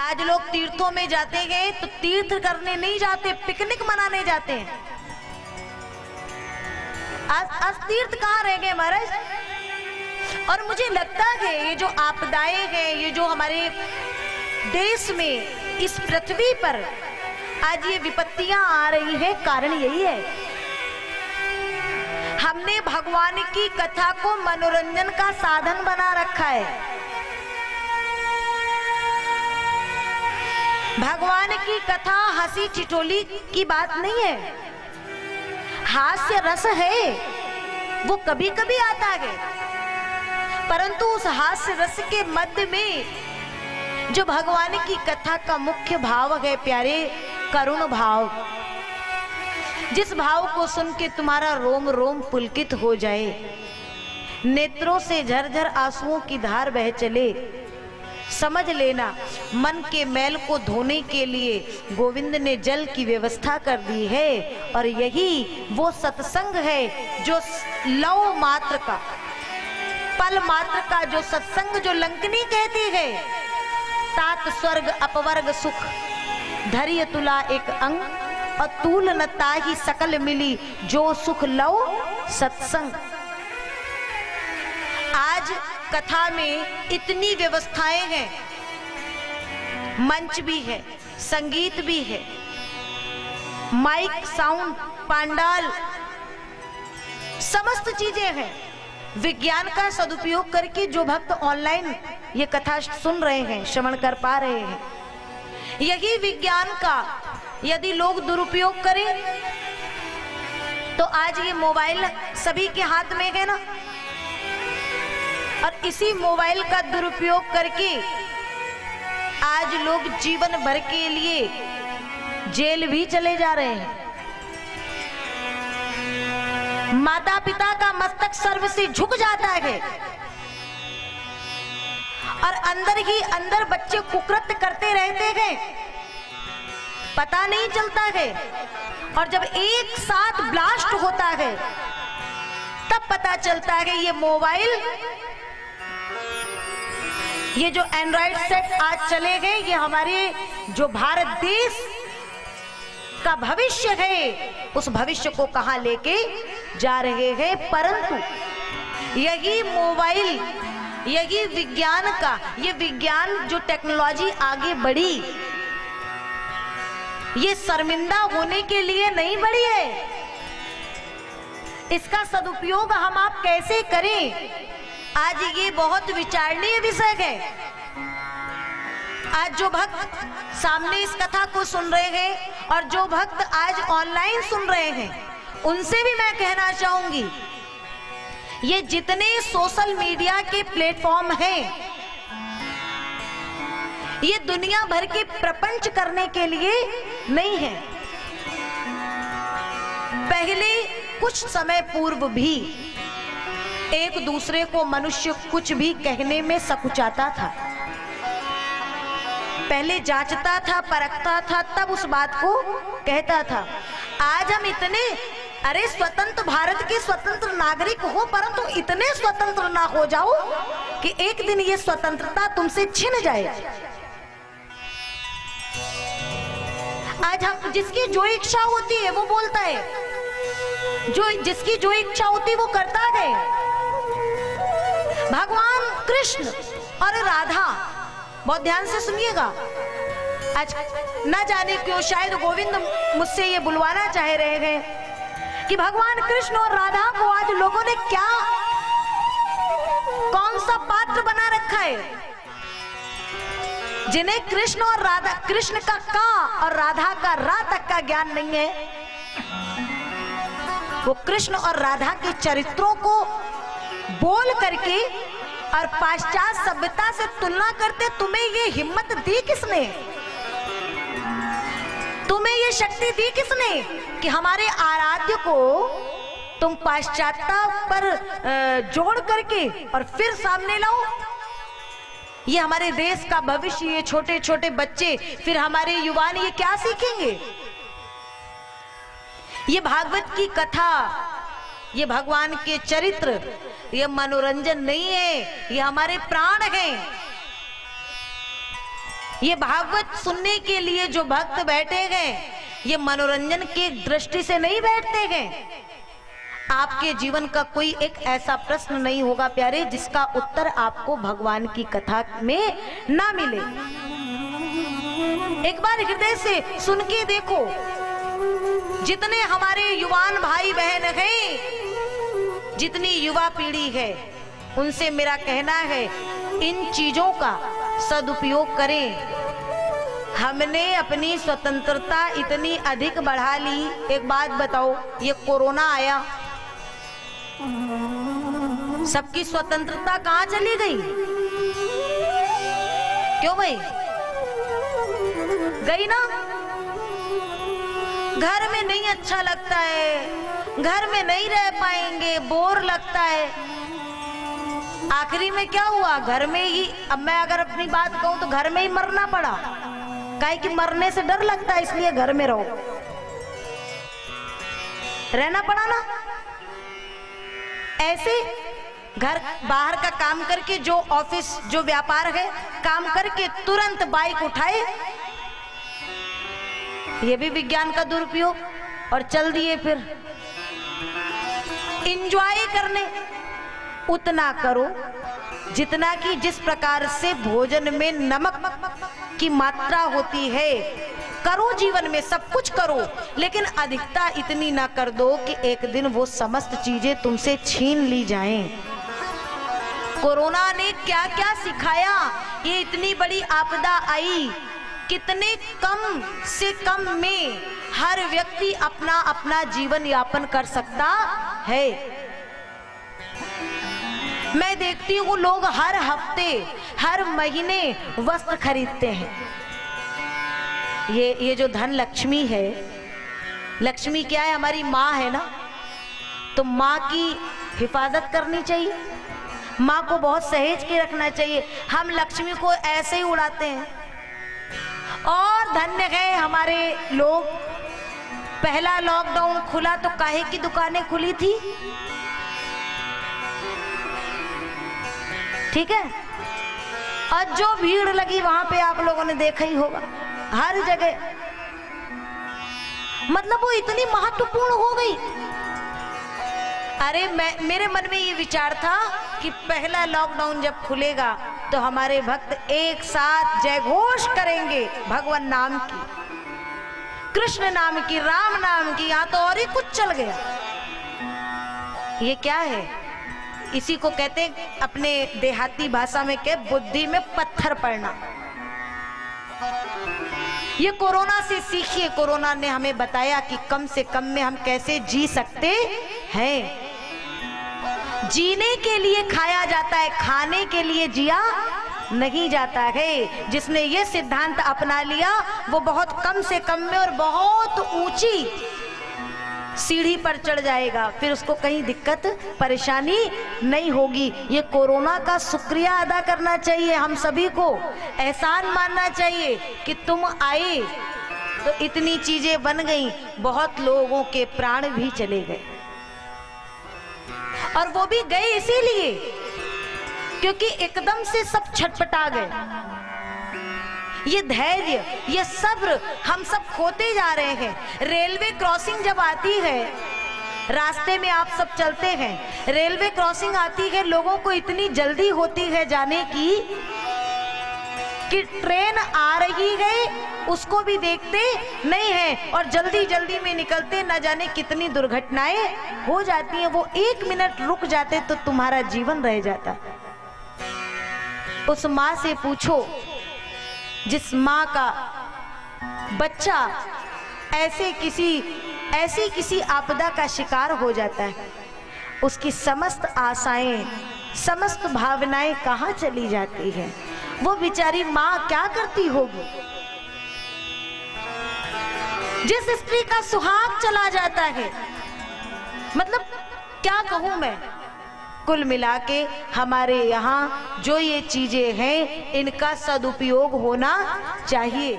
आज लोग तीर्थों में जाते हैं तो तीर्थ करने नहीं जाते, पिकनिक मनाने जाते हैं। आज तीर्थ कहाँ रह गए महाराज? और मुझे लगता है ये जो आपदाएं हैं, ये जो हमारे देश में, इस पृथ्वी पर आज ये विपत्तियां आ रही है, कारण यही है, हमने भगवान की कथा को मनोरंजन का साधन बना रखा है। भगवान की कथा हंसी ठिठोली की बात नहीं है, हास्य रस है, वो कभी कभी आता है, परंतु उस हास्य रस के मध्य में जो भगवान की कथा का मुख्य भाव है प्यारे, करुण भाव, जिस भाव को सुन के तुम्हारा रोम रोम पुलकित हो जाए, नेत्रों से झरझर आंसुओं की धार बह चले, समझ लेना मन के मैल को धोने के लिए गोविंद ने जल की व्यवस्था कर दी है। और यही वो सत्संग है जो लव मात्र का, पल मात्र का जो सत्संग, जो लंकनी कहती है, तात स्वर्ग अपवर्ग सुख धैर्य तुला एक अंग, और तूल न ताही सकल मिली जो सुख लव सत्संग। आज कथा में इतनी व्यवस्थाएं हैं, मंच भी है, संगीत भी है, माइक, साउंड, पांडाल, समस्त चीजें हैं। विज्ञान का सदुपयोग करके जो भक्त ऑनलाइन ये कथा सुन रहे हैं, श्रवण कर पा रहे हैं, यही विज्ञान का यदि लोग दुरुपयोग करें तो आज ये मोबाइल सभी के हाथ में है ना, और इसी मोबाइल का दुरुपयोग करके आज लोग जीवन भर के लिए जेल भी चले जा रहे हैं। माता पिता का मस्तक सर्व से झुक जाता है और अंदर ही अंदर बच्चे कुकृत्य करते रहते हैं, पता नहीं चलता है, और जब एक साथ ब्लास्ट होता है तब पता चलता है ये मोबाइल, ये जो एंड्रॉइड सेट आज चले गए, ये हमारे जो भारत देश का भविष्य है, उस भविष्य को कहां लेके जा रहे हैं। परंतु यही मोबाइल, यही विज्ञान का, ये विज्ञान जो टेक्नोलॉजी आगे बढ़ी, ये शर्मिंदा होने के लिए नहीं बढ़ी है। इसका सदुपयोग हम आप कैसे करें, आज ये बहुत विचारणीय विषय है। आज जो भक्त सामने इस कथा को सुन रहे हैं और जो भक्त आज ऑनलाइन सुन रहे हैं, उनसे भी मैं कहना चाहूंगी, ये जितने सोशल मीडिया के प्लेटफॉर्म हैं, ये दुनिया भर के प्रपंच करने के लिए नहीं है। पहले कुछ समय पूर्व भी एक दूसरे को मनुष्य कुछ भी कहने में सकुचाता था, पहले जांचता था, परखता था, तब उस बात को कहता था। आज हम इतने, अरे स्वतंत्र भारत के स्वतंत्र नागरिक हो, परंतु इतने स्वतंत्र ना हो जाओ कि एक दिन ये स्वतंत्रता तुमसे छिन जाए। आज हम, जिसकी जो इच्छा होती है वो बोलता है, जो जिसकी जो इच्छा होती है वो करता है। भगवान कृष्ण और राधा, बहुत ध्यान से सुनिएगा, आज न जाने क्यों शायद गोविंद मुझसे ये बुलवाना चाह रहे हैं कि भगवान कृष्ण और राधा को आज लोगों ने क्या, कौन सा पात्र बना रखा है, जिन्हें कृष्ण और राधा, कृष्ण का और राधा का रा तक का ज्ञान नहीं है। वो कृष्ण और राधा के चरित्रों को बोल करके और पाश्चात्य सभ्यता से तुलना करते। तुम्हें ये हिम्मत दी किसने, तुम्हें ये शक्ति दी किसने कि हमारे आराध्य को तुम पाश्चात्य पर जोड़ करके और फिर सामने लाओ। ये हमारे देश का भविष्य, ये छोटे छोटे बच्चे, फिर हमारे युवान ये क्या सीखेंगे। ये भागवत की कथा, ये भगवान के चरित्र, ये मनोरंजन नहीं है, ये हमारे प्राण हैं, ये भागवत सुनने के लिए जो भक्त बैठे गए, ये मनोरंजन की दृष्टि से नहीं बैठते गए। आपके जीवन का कोई एक ऐसा प्रश्न नहीं होगा प्यारे जिसका उत्तर आपको भगवान की कथा में ना मिले। एक बार हृदय से सुन के देखो, जितने हमारे युवान भाई बहन हैं, जितनी युवा पीढ़ी है, उनसे मेरा कहना है इन चीजों का सदुपयोग करें। हमने अपनी स्वतंत्रता इतनी अधिक बढ़ा ली। एक बात बताओ, ये कोरोना आया, सबकी स्वतंत्रता कहां चली गई? क्यों भाई? गई ना। घर में नहीं अच्छा लगता है, घर में नहीं रह पाएंगे, बोर लगता है। आखिरी में क्या हुआ? घर में ही, अब मैं अगर अपनी बात कहूं तो घर में ही मरना पड़ा। काहे कि मरने से डर लगता है, इसलिए घर में रहो, रहना पड़ा ना। ऐसे घर बाहर का काम करके, जो ऑफिस जो व्यापार है काम करके तुरंत बाइक उठाए, ये भी विज्ञान का दुरुपयोग, और चल दिए फिर एंजॉय करने। उतना करो जितना कि जिस प्रकार से भोजन में नमक की मात्रा होती है, करो जीवन में सब कुछ करो, लेकिन अधिकता इतनी ना कर दो कि एक दिन वो समस्त चीजें तुमसे छीन ली जाएं। कोरोना ने क्या क्या सिखाया? ये इतनी बड़ी आपदा आई, कितने कम से कम में हर व्यक्ति अपना अपना जीवन यापन कर सकता है। मैं देखती हूँ लोग हर हफ्ते हर महीने वस्त्र खरीदते हैं। ये जो धन लक्ष्मी है, लक्ष्मी क्या है? हमारी माँ है ना, तो माँ की हिफाजत करनी चाहिए, माँ को बहुत सहेज के रखना चाहिए। हम लक्ष्मी को ऐसे ही उड़ाते हैं। और धन्य है हमारे लोग, पहला लॉकडाउन खुला तो काहे की दुकानें खुली थी, ठीक है? और जो भीड़ लगी वहां पे आप लोगों ने देखा ही होगा, हर जगह, मतलब वो इतनी महत्वपूर्ण हो गई। अरे मेरे मन में ये विचार था कि पहला लॉकडाउन जब खुलेगा तो हमारे भक्त एक साथ जय घोष करेंगे भगवान नाम की, कृष्ण नाम की, राम नाम की। यहाँ तो और ही कुछ चल गया। ये क्या है? इसी को कहते हैं अपने देहाती भाषा में के बुद्धि में पत्थर पड़ना। ये कोरोना से सीखिए। कोरोना ने हमें बताया कि कम से कम में हम कैसे जी सकते हैं। जीने के लिए खाया जाता है, खाने के लिए जिया नहीं जाता है। जिसने ये सिद्धांत अपना लिया वो बहुत कम से कम में और बहुत ऊंची सीढ़ी पर चढ़ जाएगा, फिर उसको कहीं दिक्कत परेशानी नहीं होगी। ये कोरोना का शुक्रिया अदा करना चाहिए, हम सभी को एहसान मानना चाहिए कि तुम आए तो इतनी चीजें बन गई। बहुत लोगों के प्राण भी चले गए, और वो भी गए इसीलिए क्योंकि एकदम से सब छटपटा गए। ये धैर्य, ये सब्र हम सब खोते जा रहे हैं। रेलवे क्रॉसिंग जब आती है, रास्ते में आप सब चलते हैं, रेलवे क्रॉसिंग आती है, लोगों को इतनी जल्दी होती है जाने की कि ट्रेन आ रही है उसको भी देखते नहीं है और जल्दी जल्दी में निकलते। न जाने कितनी दुर्घटनाएं हो जाती हैं। वो 1 मिनट रुक जाते तो तुम्हारा जीवन रह जाता। उस माँ से पूछो जिस माँ का बच्चा ऐसी किसी आपदा का शिकार हो जाता है, उसकी समस्त आशाएं, समस्त भावनाएं कहाँ चली जाती हैं। वो बेचारी माँ क्या करती होगी। जिस स्त्री का सुहाग चला जाता है, मतलब क्या कहूं मैं। कुल मिला के हमारे यहाँ जो ये चीजें हैं इनका सदुपयोग होना चाहिए।